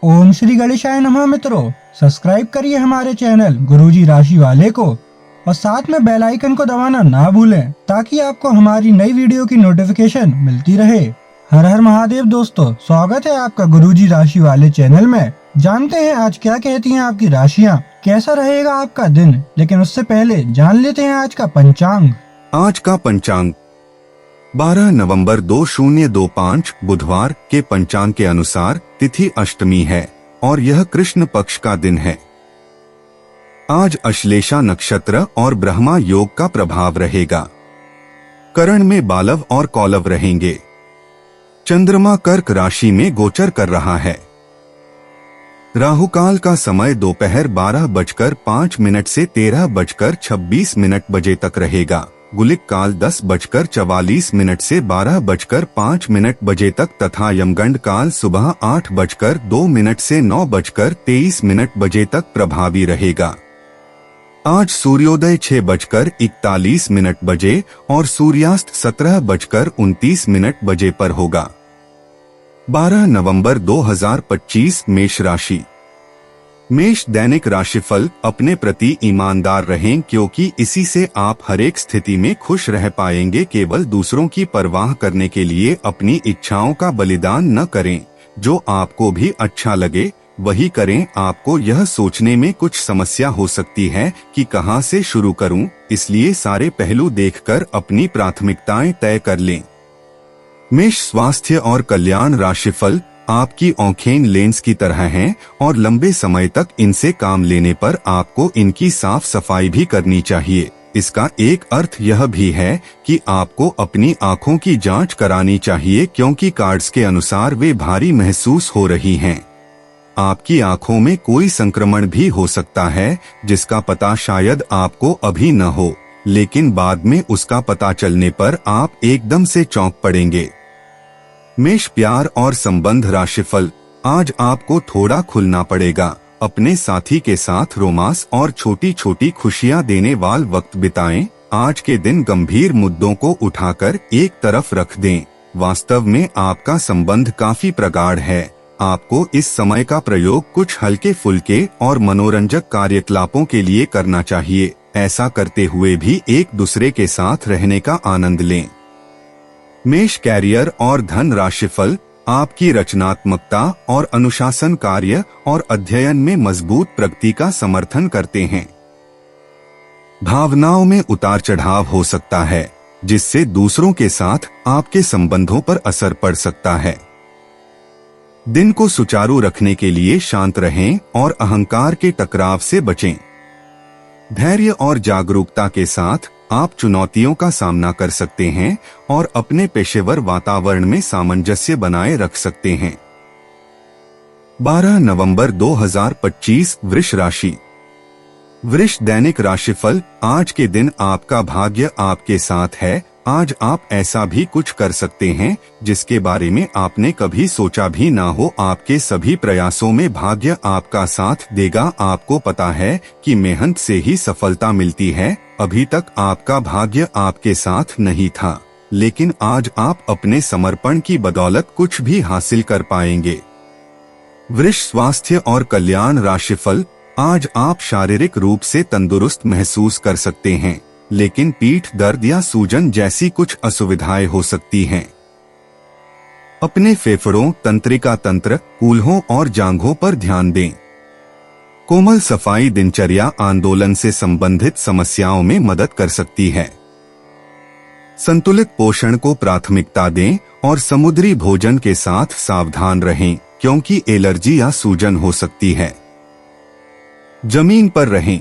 ओम श्री गणेशाय नमः। मित्रों, सब्सक्राइब करिए हमारे चैनल गुरुजी राशि वाले को और साथ में बेल आइकन को दबाना ना भूलें ताकि आपको हमारी नई वीडियो की नोटिफिकेशन मिलती रहे। हर हर महादेव दोस्तों, स्वागत है आपका गुरुजी राशि वाले चैनल में। जानते हैं आज क्या कहती हैं आपकी राशियां, कैसा रहेगा आपका दिन। लेकिन उससे पहले जान लेते हैं आज का पंचांग। आज का पंचांग 12 नवंबर 2025 बुधवार के पंचांग के अनुसार तिथि अष्टमी है और यह कृष्ण पक्ष का दिन है। आज अश्लेषा नक्षत्र और ब्रह्मा योग का प्रभाव रहेगा। करण में बालव और कौलव रहेंगे। चंद्रमा कर्क राशि में गोचर कर रहा है। राहुकाल का समय दोपहर 12:05 से 13:26 बजे तक रहेगा। गुलिक काल 10:44 से 12:05 बजे तक तथा यमगंड काल सुबह 8:02 से 9:23 बजे तक प्रभावी रहेगा। आज सूर्योदय 6:41 बजे और सूर्यास्त 17:29 बजे पर होगा। 12 नवंबर 2025 मेष राशि। मेष दैनिक राशिफल। अपने प्रति ईमानदार रहें क्योंकि इसी से आप हर एक स्थिति में खुश रह पाएंगे। केवल दूसरों की परवाह करने के लिए अपनी इच्छाओं का बलिदान न करें। जो आपको भी अच्छा लगे वही करें। आपको यह सोचने में कुछ समस्या हो सकती है कि कहां से शुरू करूं, इसलिए सारे पहलू देखकर अपनी प्राथमिकताएं तय कर लें। मेष स्वास्थ्य और कल्याण राशिफल। आपकी आंखें लेंस की तरह हैं और लंबे समय तक इनसे काम लेने पर आपको इनकी साफ सफाई भी करनी चाहिए। इसका एक अर्थ यह भी है कि आपको अपनी आंखों की जांच करानी चाहिए क्योंकि कार्ड्स के अनुसार वे भारी महसूस हो रही हैं। आपकी आंखों में कोई संक्रमण भी हो सकता है जिसका पता शायद आपको अभी न हो, लेकिन बाद में उसका पता चलने पर आप एकदम से चौंक पड़ेंगे। मेष प्यार और संबंध राशिफल। आज आपको थोड़ा खुलना पड़ेगा। अपने साथी के साथ रोमांस और छोटी छोटी खुशियां देने वाला वक्त बिताएं। आज के दिन गंभीर मुद्दों को उठाकर एक तरफ रख दें। वास्तव में आपका संबंध काफी प्रगाढ़ है। आपको इस समय का प्रयोग कुछ हल्के फुल्के और मनोरंजक कार्यकलापों के लिए करना चाहिए। ऐसा करते हुए भी एक दूसरे के साथ रहने का आनंद लें। मेष कैरियर और धन राशिफल। आपकी रचनात्मकता और अनुशासन कार्य और अध्ययन में मजबूत प्रगति का समर्थन करते हैं। भावनाओं में उतार चढ़ाव हो सकता है जिससे दूसरों के साथ आपके संबंधों पर असर पड़ सकता है। दिन को सुचारू रखने के लिए शांत रहें और अहंकार के टकराव से बचें। धैर्य और जागरूकता के साथ आप चुनौतियों का सामना कर सकते हैं और अपने पेशेवर वातावरण में सामंजस्य बनाए रख सकते हैं। 12 नवंबर 2025 वृष राशि। वृष दैनिक राशिफल। आज के दिन आपका भाग्य आपके साथ है। आज आप ऐसा भी कुछ कर सकते हैं जिसके बारे में आपने कभी सोचा भी ना हो। आपके सभी प्रयासों में भाग्य आपका साथ देगा। आपको पता है कि मेहनत से ही सफलता मिलती है। अभी तक आपका भाग्य आपके साथ नहीं था, लेकिन आज आप अपने समर्पण की बदौलत कुछ भी हासिल कर पाएंगे। वृष स्वास्थ्य और कल्याण राशिफल। आज आप शारीरिक रूप से तंदुरुस्त महसूस कर सकते हैं, लेकिन पीठ दर्द या सूजन जैसी कुछ असुविधाएं हो सकती हैं। अपने फेफड़ों, तंत्रिका तंत्र, कूल्हों और जांघों पर ध्यान दें। कोमल सफाई दिनचर्या आंदोलन से संबंधित समस्याओं में मदद कर सकती है। संतुलित पोषण को प्राथमिकता दें और समुद्री भोजन के साथ सावधान रहें क्योंकि एलर्जी या सूजन हो सकती है। जमीन पर रहें।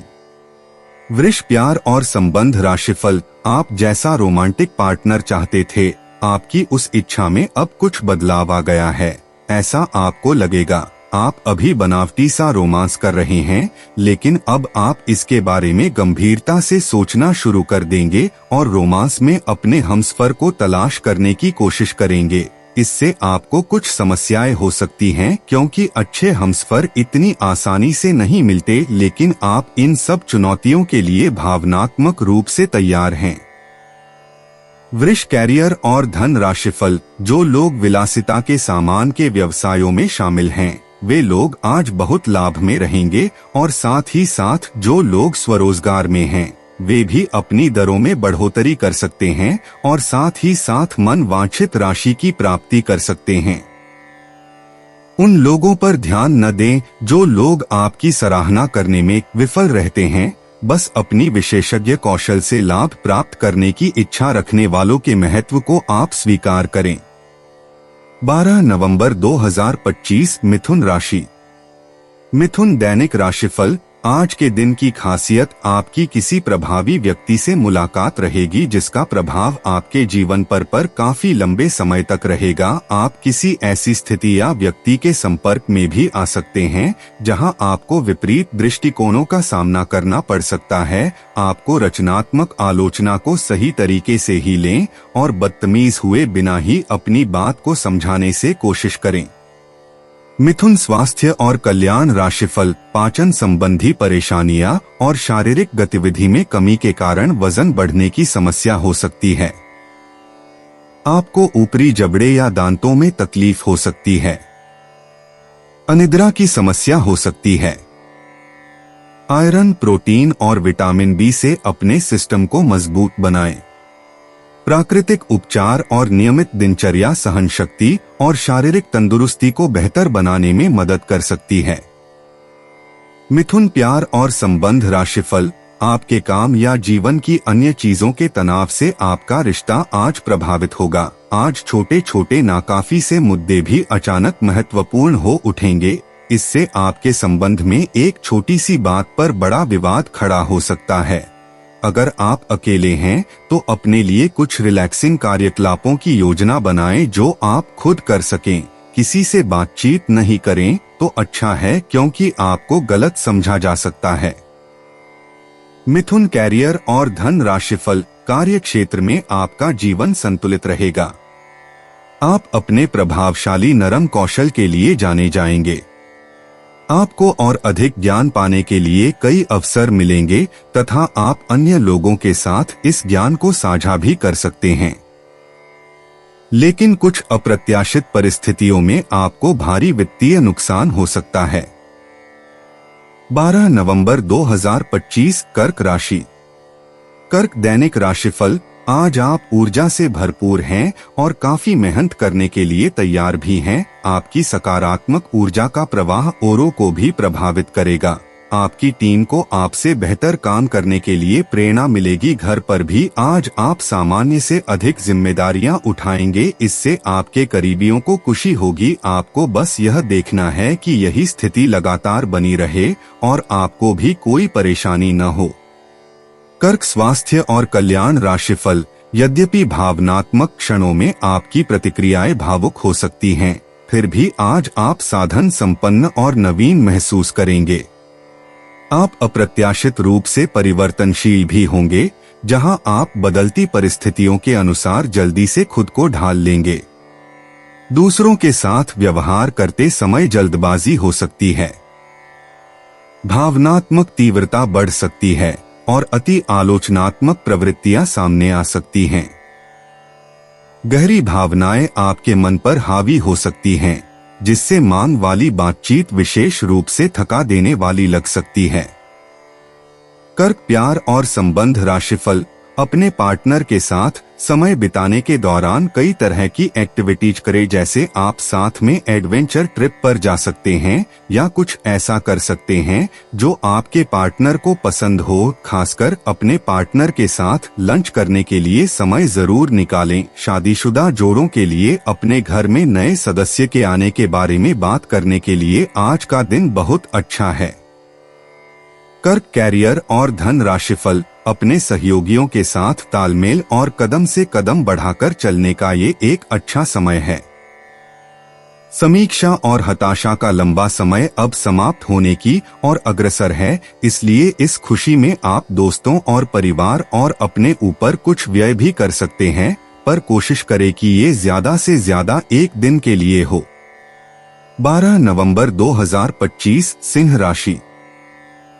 वृष प्यार और संबंध राशिफल। आप जैसा रोमांटिक पार्टनर चाहते थे, आपकी उस इच्छा में अब कुछ बदलाव आ गया है। ऐसा आपको लगेगा आप अभी बनावटी सा रोमांस कर रहे हैं, लेकिन अब आप इसके बारे में गंभीरता से सोचना शुरू कर देंगे और रोमांस में अपने हमसफर को तलाश करने की कोशिश करेंगे। इससे आपको कुछ समस्याएं हो सकती हैं क्योंकि अच्छे हमसफर इतनी आसानी से नहीं मिलते, लेकिन आप इन सब चुनौतियों के लिए भावनात्मक रूप से तैयार हैं। वृष कैरियर और धन राशिफल। जो लोग विलासिता के सामान के व्यवसायों में शामिल हैं वे लोग आज बहुत लाभ में रहेंगे और साथ ही साथ जो लोग स्वरोजगार में हैं वे भी अपनी दरों में बढ़ोतरी कर सकते हैं और साथ ही साथ मन वांछित राशि की प्राप्ति कर सकते हैं। उन लोगों पर ध्यान न दें जो लोग आपकी सराहना करने में विफल रहते हैं। बस अपनी विशेषज्ञ कौशल से लाभ प्राप्त करने की इच्छा रखने वालों के महत्व को आप स्वीकार करें। 12 नवंबर 2025 मिथुन राशि। मिथुन दैनिक राशिफल। आज के दिन की खासियत, आपकी किसी प्रभावी व्यक्ति से मुलाकात रहेगी जिसका प्रभाव आपके जीवन पर काफी लंबे समय तक रहेगा। आप किसी ऐसी स्थिति या व्यक्ति के संपर्क में भी आ सकते हैं जहां आपको विपरीत दृष्टिकोणों का सामना करना पड़ सकता है। आपको रचनात्मक आलोचना को सही तरीके से ही लें और बदतमीज हुए बिना ही अपनी बात को समझाने से कोशिश करें। मिथुन स्वास्थ्य और कल्याण राशिफल। पाचन संबंधी परेशानियां और शारीरिक गतिविधि में कमी के कारण वजन बढ़ने की समस्या हो सकती है। आपको ऊपरी जबड़े या दांतों में तकलीफ हो सकती है। अनिद्रा की समस्या हो सकती है। आयरन, प्रोटीन और विटामिन बी से अपने सिस्टम को मजबूत बनाएं। प्राकृतिक उपचार और नियमित दिनचर्या सहन शक्ति और शारीरिक तंदुरुस्ती को बेहतर बनाने में मदद कर सकती है। मिथुन प्यार और संबंध राशिफल। आपके काम या जीवन की अन्य चीजों के तनाव से आपका रिश्ता आज प्रभावित होगा। आज छोटे छोटे नाकाफी से मुद्दे भी अचानक महत्वपूर्ण हो उठेंगे। इससे आपके संबंध में एक छोटी सी बात पर बड़ा विवाद खड़ा हो सकता है। अगर आप अकेले हैं तो अपने लिए कुछ रिलैक्सिंग कार्यकलापों की योजना बनाएं जो आप खुद कर सकें। किसी से बातचीत नहीं करें तो अच्छा है क्योंकि आपको गलत समझा जा सकता है। मिथुन कैरियर और धन राशिफल। कार्य क्षेत्र में आपका जीवन संतुलित रहेगा। आप अपने प्रभावशाली नरम कौशल के लिए जाने जाएंगे। आपको और अधिक ज्ञान पाने के लिए कई अवसर मिलेंगे तथा आप अन्य लोगों के साथ इस ज्ञान को साझा भी कर सकते हैं। लेकिन कुछ अप्रत्याशित परिस्थितियों में आपको भारी वित्तीय नुकसान हो सकता है। 12 नवंबर 2025 कर्क राशि। कर्क दैनिक राशिफल। आज आप ऊर्जा से भरपूर हैं और काफी मेहनत करने के लिए तैयार भी हैं। आपकी सकारात्मक ऊर्जा का प्रवाह औरों को भी प्रभावित करेगा। आपकी टीम को आपसे बेहतर काम करने के लिए प्रेरणा मिलेगी। घर पर भी आज आप सामान्य से अधिक जिम्मेदारियां उठाएंगे। इससे आपके करीबियों को खुशी होगी। आपको बस यह देखना है कि यही स्थिति लगातार बनी रहे और आपको भी कोई परेशानी न हो। कर्क स्वास्थ्य और कल्याण राशिफल। यद्यपि भावनात्मक क्षणों में आपकी प्रतिक्रियाएं भावुक हो सकती हैं, फिर भी आज आप साधन संपन्न और नवीन महसूस करेंगे। आप अप्रत्याशित रूप से परिवर्तनशील भी होंगे, जहां आप बदलती परिस्थितियों के अनुसार जल्दी से खुद को ढाल लेंगे। दूसरों के साथ व्यवहार करते समय जल्दबाजी हो सकती है। भावनात्मक तीव्रता बढ़ सकती है और अति आलोचनात्मक प्रवृत्तियां सामने आ सकती हैं। गहरी भावनाएं आपके मन पर हावी हो सकती हैं, जिससे मांग वाली बातचीत विशेष रूप से थका देने वाली लग सकती है। कर्क प्यार और संबंध राशिफल। अपने पार्टनर के साथ समय बिताने के दौरान कई तरह की एक्टिविटीज करें, जैसे आप साथ में एडवेंचर ट्रिप पर जा सकते हैं या कुछ ऐसा कर सकते हैं जो आपके पार्टनर को पसंद हो। खासकर अपने पार्टनर के साथ लंच करने के लिए समय जरूर निकालें। शादीशुदा जोड़ों के लिए अपने घर में नए सदस्य के आने के बारे में बात करने के लिए आज का दिन बहुत अच्छा है। कर्क कैरियर और धन राशिफल। अपने सहयोगियों के साथ तालमेल और कदम से कदम बढ़ाकर चलने का ये एक अच्छा समय है। समीक्षा और हताशा का लंबा समय अब समाप्त होने की और अग्रसर है, इसलिए इस खुशी में आप दोस्तों और परिवार और अपने ऊपर कुछ व्यय भी कर सकते हैं, पर कोशिश करें कि ये ज्यादा से ज्यादा एक दिन के लिए हो। 12 नवंबर 2025 सिंह राशि।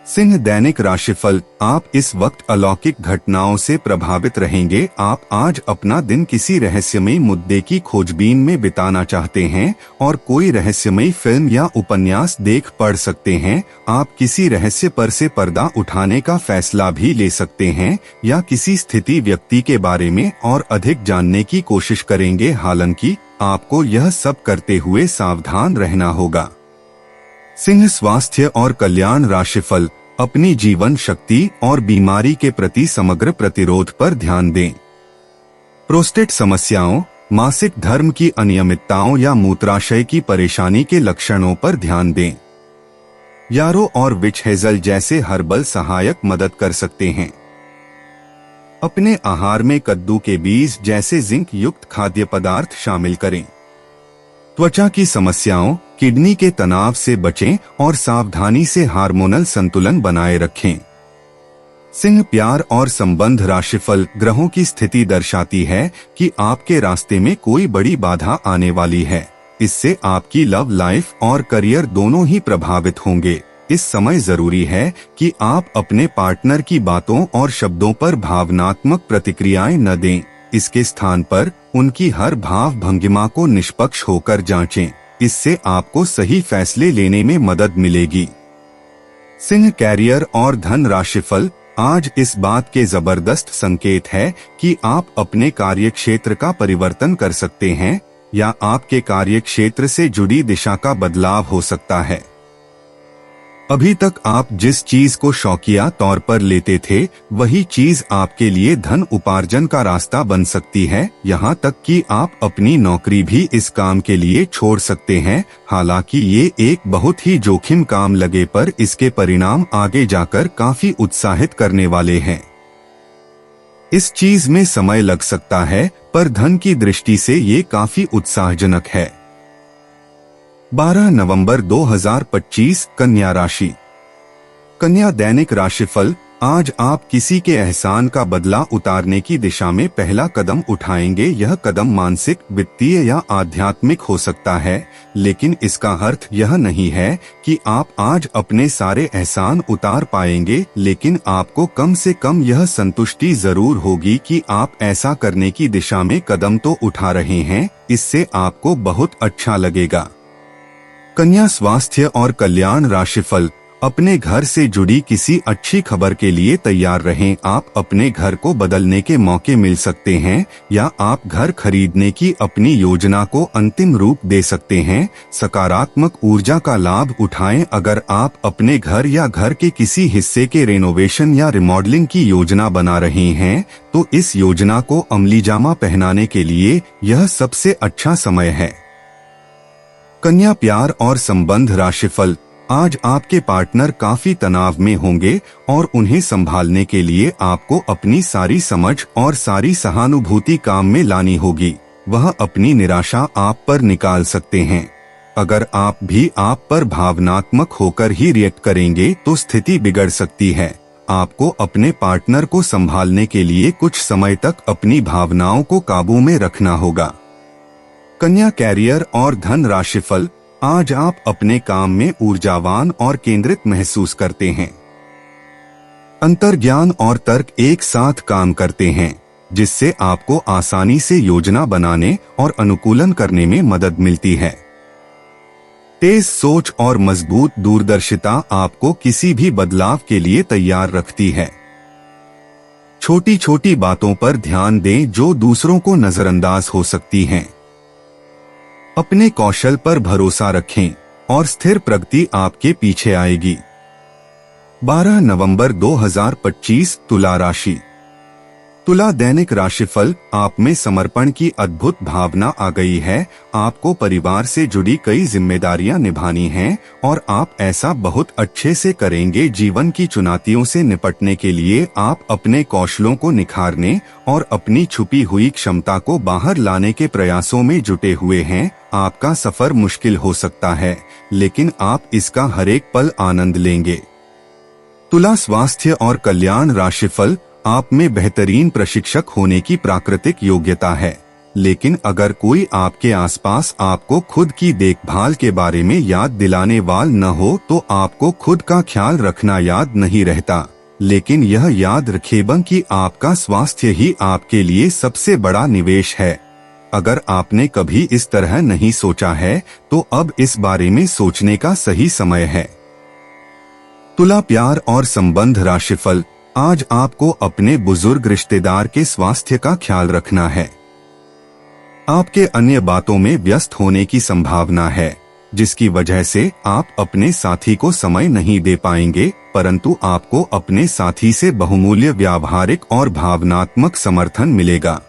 सिंह दैनिक राशिफल, आप इस वक्त अलौकिक घटनाओं से प्रभावित रहेंगे। आप आज अपना दिन किसी रहस्यमयी मुद्दे की खोजबीन में बिताना चाहते हैं और कोई रहस्यमयी फिल्म या उपन्यास देख पढ़ सकते हैं। आप किसी रहस्य पर से पर्दा उठाने का फैसला भी ले सकते हैं या किसी स्थिति व्यक्ति के बारे में और अधिक जानने की कोशिश करेंगे। हालांकि आपको यह सब करते हुए सावधान रहना होगा। सिंह स्वास्थ्य और कल्याण राशिफल, अपनी जीवन शक्ति और बीमारी के प्रति समग्र प्रतिरोध पर ध्यान दें। प्रोस्टेट समस्याओं, मासिक धर्म की अनियमितताओं या मूत्राशय की परेशानी के लक्षणों पर ध्यान दें। यारो और विच हेजल जैसे हर्बल सहायक मदद कर सकते हैं। अपने आहार में कद्दू के बीज जैसे जिंक युक्त खाद्य पदार्थ शामिल करें। त्वचा की समस्याओं, किडनी के तनाव से बचें और सावधानी से हार्मोनल संतुलन बनाए रखें। सिंह प्यार और संबंध राशिफल, ग्रहों की स्थिति दर्शाती है कि आपके रास्ते में कोई बड़ी बाधा आने वाली है। इससे आपकी लव लाइफ और करियर दोनों ही प्रभावित होंगे। इस समय जरूरी है कि आप अपने पार्टनर की बातों और शब्दों पर भावनात्मक प्रतिक्रियाएं न दें। इसके स्थान पर उनकी हर भाव भंगिमा को निष्पक्ष होकर जांचें। इससे आपको सही फैसले लेने में मदद मिलेगी। सिंह कैरियर और धन राशिफल, आज इस बात के जबरदस्त संकेत है कि आप अपने कार्यक्षेत्र का परिवर्तन कर सकते हैं या आपके कार्यक्षेत्र से जुड़ी दिशा का बदलाव हो सकता है। अभी तक आप जिस चीज को शौकिया तौर पर लेते थे, वही चीज आपके लिए धन उपार्जन का रास्ता बन सकती है। यहाँ तक कि आप अपनी नौकरी भी इस काम के लिए छोड़ सकते हैं। हालांकि ये एक बहुत ही जोखिम काम लगे, पर इसके परिणाम आगे जाकर काफी उत्साहित करने वाले हैं। इस चीज में समय लग सकता है, पर धन की दृष्टि से ये काफी उत्साहजनक है। 12 नवंबर 2025 कन्या राशि। कन्या दैनिक राशिफल, आज आप किसी के एहसान का बदला उतारने की दिशा में पहला कदम उठाएंगे। यह कदम मानसिक, वित्तीय या आध्यात्मिक हो सकता है, लेकिन इसका अर्थ यह नहीं है कि आप आज अपने सारे एहसान उतार पाएंगे। लेकिन आपको कम से कम यह संतुष्टि जरूर होगी कि आप ऐसा करने की दिशा में कदम तो उठा रहे हैं। इससे आपको बहुत अच्छा लगेगा। कन्या स्वास्थ्य और कल्याण राशिफल, अपने घर से जुड़ी किसी अच्छी खबर के लिए तैयार रहें। आप अपने घर को बदलने के मौके मिल सकते हैं या आप घर खरीदने की अपनी योजना को अंतिम रूप दे सकते हैं। सकारात्मक ऊर्जा का लाभ उठाएं। अगर आप अपने घर या घर के किसी हिस्से के रेनोवेशन या रिमॉडलिंग की योजना बना रहे हैं, तो इस योजना को अमलीजामा पहनाने के लिए यह सबसे अच्छा समय है। कन्या प्यार और संबंध राशिफल, आज आपके पार्टनर काफी तनाव में होंगे और उन्हें संभालने के लिए आपको अपनी सारी समझ और सारी सहानुभूति काम में लानी होगी। वह अपनी निराशा आप पर निकाल सकते हैं। अगर आप भी आप पर भावनात्मक होकर ही रिएक्ट करेंगे तो स्थिति बिगड़ सकती है। आपको अपने पार्टनर को संभालने के लिए कुछ समय तक अपनी भावनाओं को काबू में रखना होगा। कन्या कैरियर और धन राशिफल, आज आप अपने काम में ऊर्जावान और केंद्रित महसूस करते हैं। अंतर्ज्ञान और तर्क एक साथ काम करते हैं, जिससे आपको आसानी से योजना बनाने और अनुकूलन करने में मदद मिलती है। तेज सोच और मजबूत दूरदर्शिता आपको किसी भी बदलाव के लिए तैयार रखती है। छोटी छोटी बातों पर ध्यान दें जो दूसरों को नजरअंदाज हो सकती हैं। अपने कौशल पर भरोसा रखें और स्थिर प्रगति आपके पीछे आएगी। 12 नवंबर 2025 तुला राशि। तुला दैनिक राशिफल, आप में समर्पण की अद्भुत भावना आ गई है। आपको परिवार से जुड़ी कई जिम्मेदारियां निभानी हैं और आप ऐसा बहुत अच्छे से करेंगे। जीवन की चुनौतियों से निपटने के लिए आप अपने कौशलों को निखारने और अपनी छुपी हुई क्षमता को बाहर लाने के प्रयासों में जुटे हुए हैं। आपका सफर मुश्किल हो सकता है, लेकिन आप इसका हर एक पल आनंद लेंगे। तुला स्वास्थ्य और कल्याण राशिफल, आप में बेहतरीन प्रशिक्षक होने की प्राकृतिक योग्यता है। लेकिन अगर कोई आपके आसपास आपको खुद की देखभाल के बारे में याद दिलाने वाल न हो तो आपको खुद का ख्याल रखना याद नहीं रहता। लेकिन यह याद रखें कि आपका स्वास्थ्य ही आपके लिए सबसे बड़ा निवेश है। अगर आपने कभी इस तरह नहीं सोचा है तो अब इस बारे में सोचने का सही समय है। तुला, प्यार और संबंध राशिफल। आज आपको अपने बुजुर्ग रिश्तेदार के स्वास्थ्य का ख्याल रखना है। आपके अन्य बातों में व्यस्त होने की संभावना है, जिसकी वजह से आप अपने साथी को समय नहीं दे पाएंगे, परंतु आपको अपने साथी से बहुमूल्य व्यावहारिक और भावनात्मक समर्थन मिलेगा।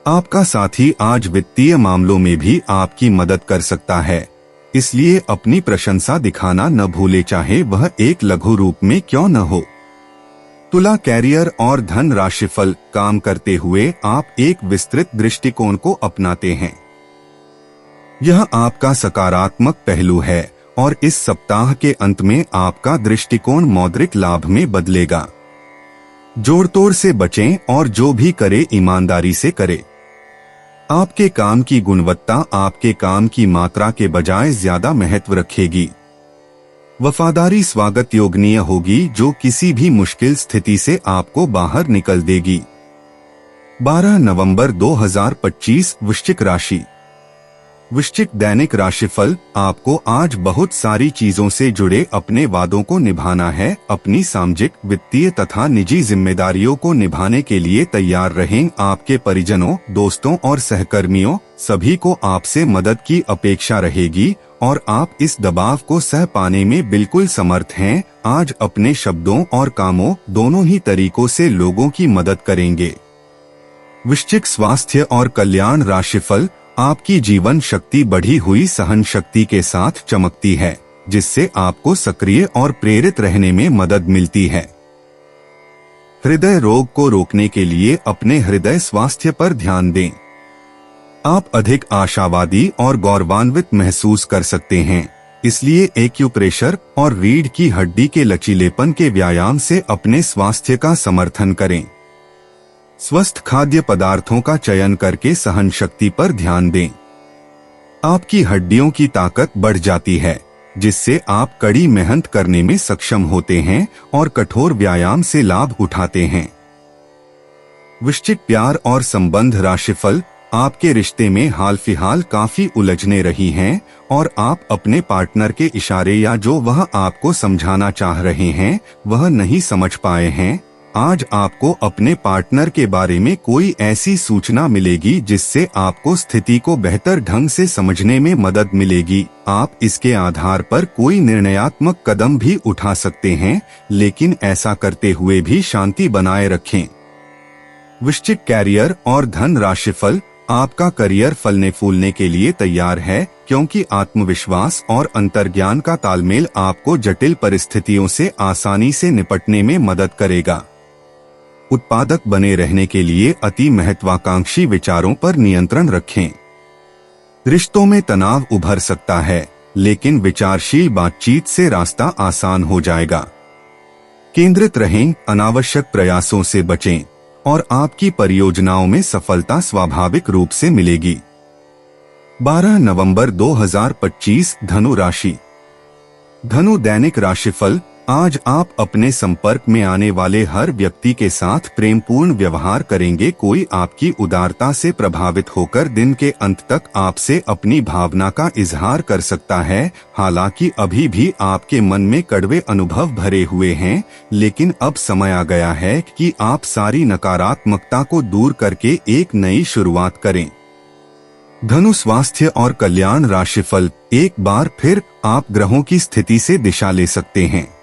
आपका साथी आज वित्तीय मामलों में भी आपकी मदद कर सकता है, इसलिए अपनी प्रशंसा दिखाना न भूले, चाहे वह एक लघु रूप में क्यों न हो। तुला, कैरियर और धन राशिफल। काम करते हुए आप एक विस्तृत दृष्टिकोण को अपनाते हैं। यह आपका सकारात्मक पहलू है और इस सप्ताह के अंत में आपका दृष्टिकोण मौद्रिक लाभ में बदलेगा। जोड़-तोड़ से बचें और जो भी करे ईमानदारी से करे। आपके काम की गुणवत्ता आपके काम की मात्रा के बजाय ज्यादा महत्व रखेगी। वफादारी स्वागत योग्य होगी, जो किसी भी मुश्किल स्थिति से आपको बाहर निकल देगी। 12 नवंबर 2025 वृश्चिक राशि। वृश्चिक दैनिक राशिफल। आपको आज बहुत सारी चीजों से जुड़े अपने वादों को निभाना है। अपनी सामाजिक, वित्तीय तथा निजी जिम्मेदारियों को निभाने के लिए तैयार रहें। आपके परिजनों, दोस्तों और सहकर्मियों सभी को आपसे मदद की अपेक्षा रहेगी और आप इस दबाव को सह पाने में बिल्कुल समर्थ हैं। आज अपने शब्दों और कामों दोनों ही तरीकों से लोगों की मदद करेंगे। वृश्चिक स्वास्थ्य और कल्याण राशिफल। आपकी जीवन शक्ति बढ़ी हुई सहन शक्ति के साथ चमकती है, जिससे आपको सक्रिय और प्रेरित रहने में मदद मिलती है। हृदय रोग को रोकने के लिए अपने हृदय स्वास्थ्य पर ध्यान दें। आप अधिक आशावादी और गौरवान्वित महसूस कर सकते हैं, इसलिए एक्यूप्रेशर और रीढ़ की हड्डी के लचीलेपन के व्यायाम से अपने स्वास्थ्य का समर्थन करें। स्वस्थ खाद्य पदार्थों का चयन करके सहन शक्ति पर ध्यान दें। आपकी हड्डियों की ताकत बढ़ जाती है, जिससे आप कड़ी मेहनत करने में सक्षम होते हैं और कठोर व्यायाम से लाभ उठाते हैं। वृश्चिक प्यार और संबंध राशिफल। आपके रिश्ते में हाल फिलहाल काफी उलझने रही हैं और आप अपने पार्टनर के इशारे या जो वह आपको समझाना चाह रहे हैं वह नहीं समझ पाए हैं। आज आपको अपने पार्टनर के बारे में कोई ऐसी सूचना मिलेगी जिससे आपको स्थिति को बेहतर ढंग से समझने में मदद मिलेगी। आप इसके आधार पर कोई निर्णयात्मक कदम भी उठा सकते हैं, लेकिन ऐसा करते हुए भी शांति बनाए रखें। वृश्चिक कैरियर और धन राशिफल। आपका करियर फलने फूलने के लिए तैयार है, क्योंकि आत्मविश्वास और अंतर्ज्ञान का तालमेल आपको जटिल परिस्थितियों से आसानी से निपटने में मदद करेगा। उत्पादक बने रहने के लिए अति महत्वाकांक्षी विचारों पर नियंत्रण रखें। रिश्तों में तनाव उभर सकता है, लेकिन विचारशील बातचीत से रास्ता आसान हो जाएगा। केंद्रित रहें, अनावश्यक प्रयासों से बचें और आपकी परियोजनाओं में सफलता स्वाभाविक रूप से मिलेगी। 12 नवंबर 2025 धनु राशि। धनु दैनिक राशिफल। आज आप अपने संपर्क में आने वाले हर व्यक्ति के साथ प्रेमपूर्ण व्यवहार करेंगे। कोई आपकी उदारता से प्रभावित होकर दिन के अंत तक आपसे अपनी भावना का इजहार कर सकता है। हालांकि अभी भी आपके मन में कड़वे अनुभव भरे हुए हैं, लेकिन अब समय आ गया है कि आप सारी नकारात्मकता को दूर करके एक नई शुरुआत करें। धनु स्वास्थ्य और कल्याण राशिफल। एक बार फिर आप ग्रहों की स्थिति से दिशा ले सकते हैं।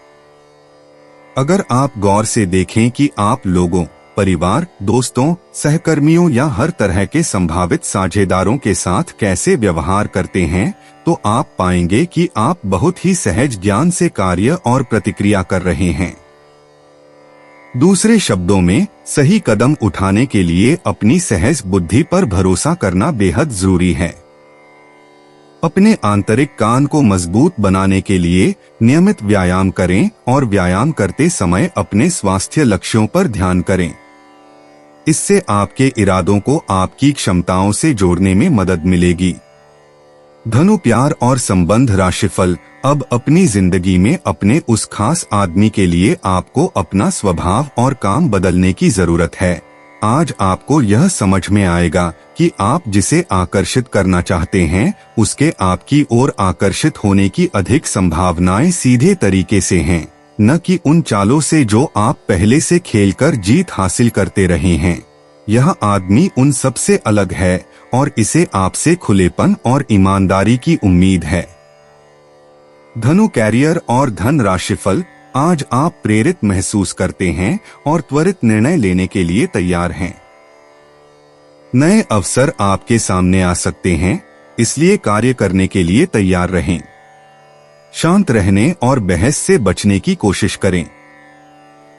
अगर आप गौर से देखें कि आप लोगों, परिवार, दोस्तों, सहकर्मियों या हर तरह के संभावित साझेदारों के साथ कैसे व्यवहार करते हैं, तो आप पाएंगे कि आप बहुत ही सहज ज्ञान से कार्य और प्रतिक्रिया कर रहे हैं। दूसरे शब्दों में, सही कदम उठाने के लिए अपनी सहज बुद्धि पर भरोसा करना बेहद जरूरी है। अपने आंतरिक कान को मजबूत बनाने के लिए नियमित व्यायाम करें और व्यायाम करते समय अपने स्वास्थ्य लक्ष्यों पर ध्यान करें। इससे आपके इरादों को आपकी क्षमताओं से जोड़ने में मदद मिलेगी। धनु प्यार और संबंध राशिफल। अब अपनी जिंदगी में अपने उस खास आदमी के लिए आपको अपना स्वभाव और काम बदलने की जरूरत है। आज आपको यह समझ में आएगा कि आप जिसे आकर्षित करना चाहते हैं उसके आपकी ओर आकर्षित होने की अधिक संभावनाएं सीधे तरीके से हैं, न कि उन चालों से जो आप पहले से खेलकर जीत हासिल करते रहे हैं। यह आदमी उन सब से अलग है और इसे आपसे खुलेपन और ईमानदारी की उम्मीद है। धनु कैरियर और धन राशिफल। आज आप प्रेरित महसूस करते हैं और त्वरित निर्णय लेने के लिए तैयार हैं। नए अवसर आपके सामने आ सकते हैं, इसलिए कार्य करने के लिए तैयार रहें। शांत रहने और बहस से बचने की कोशिश करें।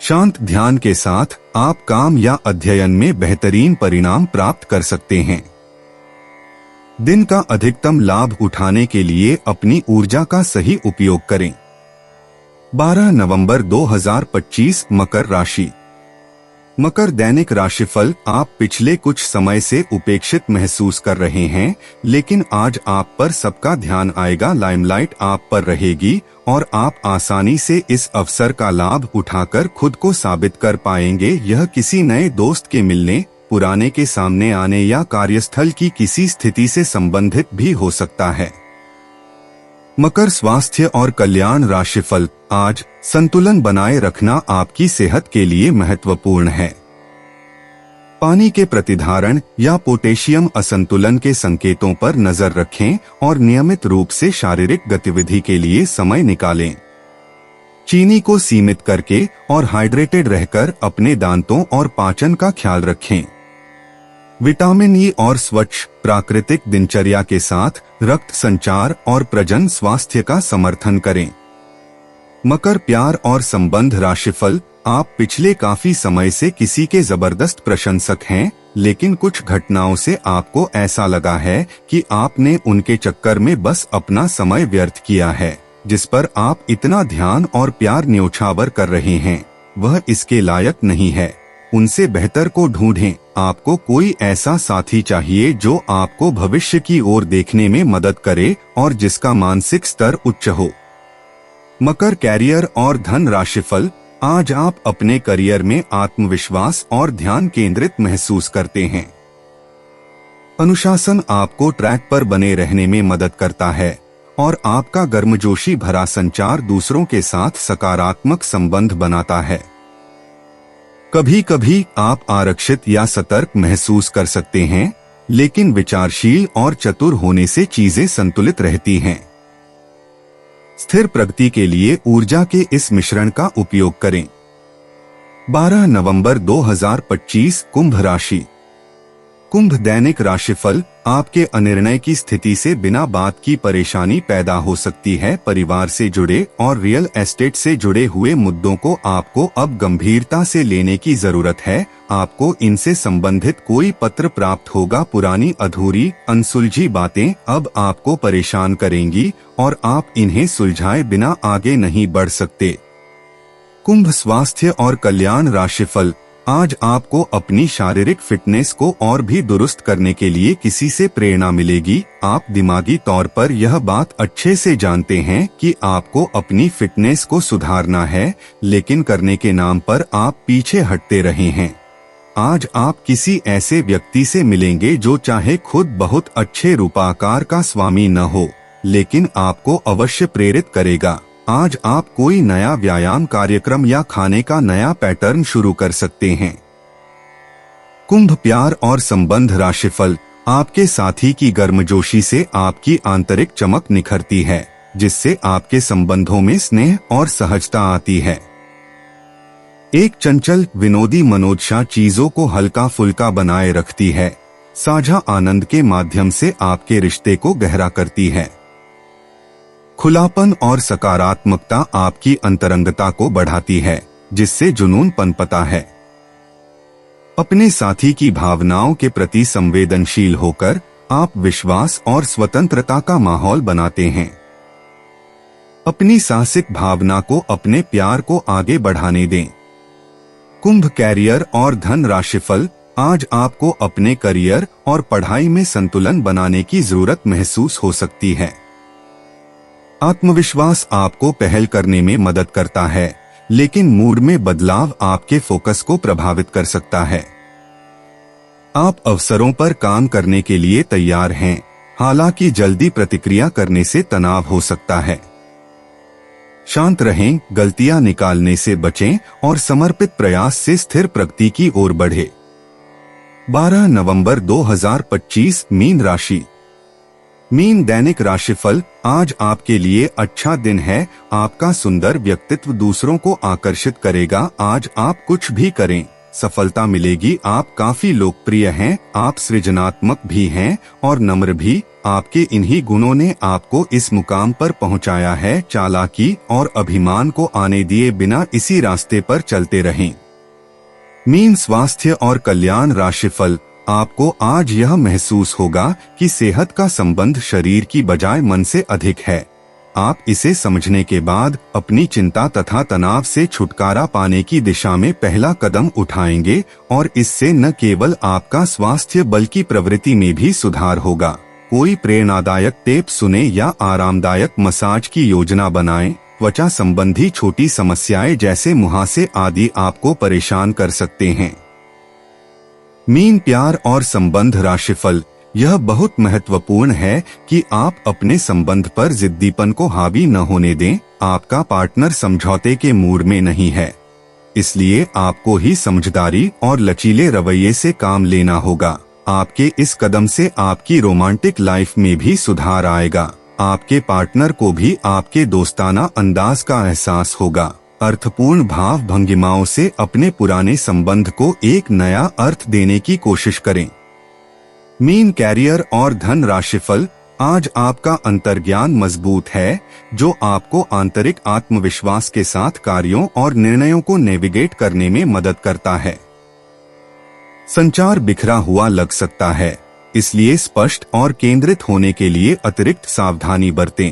शांत ध्यान के साथ आप काम या अध्ययन में बेहतरीन परिणाम प्राप्त कर सकते हैं। दिन का अधिकतम लाभ उठाने के लिए अपनी ऊर्जा का सही उपयोग करें। 12 नवंबर 2025 मकर राशि। मकर दैनिक राशिफल। आप पिछले कुछ समय से उपेक्षित महसूस कर रहे हैं, लेकिन आज आप पर सबका ध्यान आएगा। लाइमलाइट आप पर रहेगी और आप आसानी से इस अवसर का लाभ उठाकर खुद को साबित कर पाएंगे। यह किसी नए दोस्त के मिलने, पुराने के सामने आने या कार्यस्थल की किसी स्थिति से संबंधित भी हो सकता है। मकर स्वास्थ्य और कल्याण राशिफल। आज संतुलन बनाए रखना आपकी सेहत के लिए महत्वपूर्ण है। पानी के प्रतिधारण या पोटेशियम असंतुलन के संकेतों पर नजर रखें और नियमित रूप से शारीरिक गतिविधि के लिए समय निकालें। चीनी को सीमित करके और हाइड्रेटेड रहकर अपने दांतों और पाचन का ख्याल रखें। विटामिन ई और स्वच्छ प्राकृतिक दिनचर्या के साथ रक्त संचार और प्रजनन स्वास्थ्य का समर्थन करें। मकर प्यार और संबंध राशिफल। आप पिछले काफी समय से किसी के जबरदस्त प्रशंसक हैं, लेकिन कुछ घटनाओं से आपको ऐसा लगा है कि आपने उनके चक्कर में बस अपना समय व्यर्थ किया है। जिस पर आप इतना ध्यान और प्यार न्योछावर कर रहे हैं, वह इसके लायक नहीं है। उनसे बेहतर को ढूंढें। आपको कोई ऐसा साथी चाहिए जो आपको भविष्य की ओर देखने में मदद करे और जिसका मानसिक स्तर उच्च हो। मकर कैरियर और धन राशिफल। आज आप अपने करियर में आत्मविश्वास और ध्यान केंद्रित महसूस करते हैं। अनुशासन आपको ट्रैक पर बने रहने में मदद करता है और आपका गर्मजोशी भरा संचार दूसरों के साथ सकारात्मक संबंध बनाता है। कभी कभी आप आरक्षित या सतर्क महसूस कर सकते हैं, लेकिन विचारशील और चतुर होने से चीजें संतुलित रहती हैं। स्थिर प्रगति के लिए ऊर्जा के इस मिश्रण का उपयोग करें। 12 नवंबर 2025 कुंभ राशि। कुंभ दैनिक राशिफल। आपके अनिर्णय की स्थिति से बिना बात की परेशानी पैदा हो सकती है। परिवार से जुड़े और रियल एस्टेट से जुड़े हुए मुद्दों को आपको अब गंभीरता से लेने की जरूरत है। आपको इनसे संबंधित कोई पत्र प्राप्त होगा। पुरानी अधूरी अनसुलझी बातें अब आपको परेशान करेंगी और आप इन्हें सुलझाए बिना आगे नहीं बढ़ सकते। कुंभ स्वास्थ्य और कल्याण राशिफल। आज आपको अपनी शारीरिक फिटनेस को और भी दुरुस्त करने के लिए किसी से प्रेरणा मिलेगी। आप दिमागी तौर पर यह बात अच्छे से जानते हैं कि आपको अपनी फिटनेस को सुधारना है, लेकिन करने के नाम पर आप पीछे हटते रहे हैं। आज आप किसी ऐसे व्यक्ति से मिलेंगे जो चाहे खुद बहुत अच्छे रूपाकार का स्वामी न हो, लेकिन आपको अवश्य प्रेरित करेगा। आज आप कोई नया व्यायाम कार्यक्रम या खाने का नया पैटर्न शुरू कर सकते हैं। कुंभ प्यार और संबंध राशिफल। आपके साथी की गर्मजोशी से आपकी आंतरिक चमक निखरती है, जिससे आपके संबंधों में स्नेह और सहजता आती है। एक चंचल विनोदी मनोदशा चीजों को हल्का फुल्का बनाए रखती है। साझा आनंद के माध्यम से आपके रिश्ते को गहरा करती है। खुलापन और सकारात्मकता आपकी अंतरंगता को बढ़ाती है, जिससे जुनून पनपता है। अपने साथी की भावनाओं के प्रति संवेदनशील होकर आप विश्वास और स्वतंत्रता का माहौल बनाते हैं। अपनी साहसिक भावना को अपने प्यार को आगे बढ़ाने दें। कुंभ कैरियर और धन राशिफल। आज आपको अपने करियर और पढ़ाई में संतुलन बनाने की जरूरत महसूस हो सकती है। आत्मविश्वास आपको पहल करने में मदद करता है, लेकिन मूड में बदलाव आपके फोकस को प्रभावित कर सकता है। आप अवसरों पर काम करने के लिए तैयार हैं, हालांकि जल्दी प्रतिक्रिया करने से तनाव हो सकता है। शांत रहें, गलतियां निकालने से बचें और समर्पित प्रयास से स्थिर प्रगति की ओर बढ़े। 12 नवंबर 2025 मीन राशि। मीन दैनिक राशिफल। आज आपके लिए अच्छा दिन है। आपका सुंदर व्यक्तित्व दूसरों को आकर्षित करेगा। आज आप कुछ भी करें, सफलता मिलेगी। आप काफी लोकप्रिय हैं, आप सृजनात्मक भी हैं और नम्र भी। आपके इन्हीं गुणों ने आपको इस मुकाम पर पहुंचाया है। चालाकी और अभिमान को आने दिए बिना इसी रास्ते पर चलते रहें। मीन स्वास्थ्य और कल्याण राशिफल। आपको आज यह महसूस होगा कि सेहत का संबंध शरीर की बजाय मन से अधिक है। आप इसे समझने के बाद अपनी चिंता तथा तनाव से छुटकारा पाने की दिशा में पहला कदम उठाएंगे और इससे न केवल आपका स्वास्थ्य बल्कि प्रवृत्ति में भी सुधार होगा। कोई प्रेरणादायक टेप सुने या आरामदायक मसाज की योजना बनाएं। त्वचा संबंधी छोटी समस्याएं जैसे मुहासे आदि आपको परेशान कर सकते हैं। मीन प्यार और संबंध राशिफल। यह बहुत महत्वपूर्ण है कि आप अपने संबंध पर जिद्दीपन को हावी न होने दें। आपका पार्टनर समझौते के मूड में नहीं है, इसलिए आपको ही समझदारी और लचीले रवैये से काम लेना होगा। आपके इस कदम से आपकी रोमांटिक लाइफ में भी सुधार आएगा। आपके पार्टनर को भी आपके दोस्ताना अंदाज का एहसास होगा। अर्थपूर्ण भाव भंगिमाओं से अपने पुराने संबंध को एक नया अर्थ देने की कोशिश करें। मीन कैरियर और धन राशिफल। आज आपका अंतर्ज्ञान मजबूत है, जो आपको आंतरिक आत्मविश्वास के साथ कार्यों और निर्णयों को नेविगेट करने में मदद करता है। संचार बिखरा हुआ लग सकता है, इसलिए स्पष्ट और केंद्रित होने के लिए अतिरिक्त सावधानी बरतें।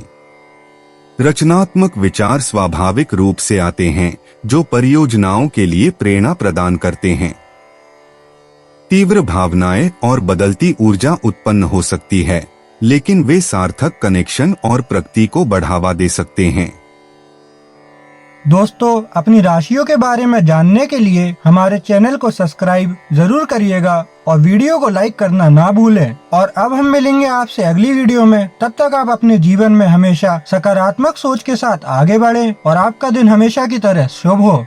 रचनात्मक विचार स्वाभाविक रूप से आते हैं, जो परियोजनाओं के लिए प्रेरणा प्रदान करते हैं। तीव्र भावनाएं और बदलती ऊर्जा उत्पन्न हो सकती है, लेकिन वे सार्थक कनेक्शन और प्रगति को बढ़ावा दे सकते हैं। दोस्तों, अपनी राशियों के बारे में जानने के लिए हमारे चैनल को सब्सक्राइब जरूर करिएगा और वीडियो को लाइक करना ना भूलें। और अब हम मिलेंगे आपसे अगली वीडियो में। तब तक आप अपने जीवन में हमेशा सकारात्मक सोच के साथ आगे बढ़ें और आपका दिन हमेशा की तरह शुभ हो।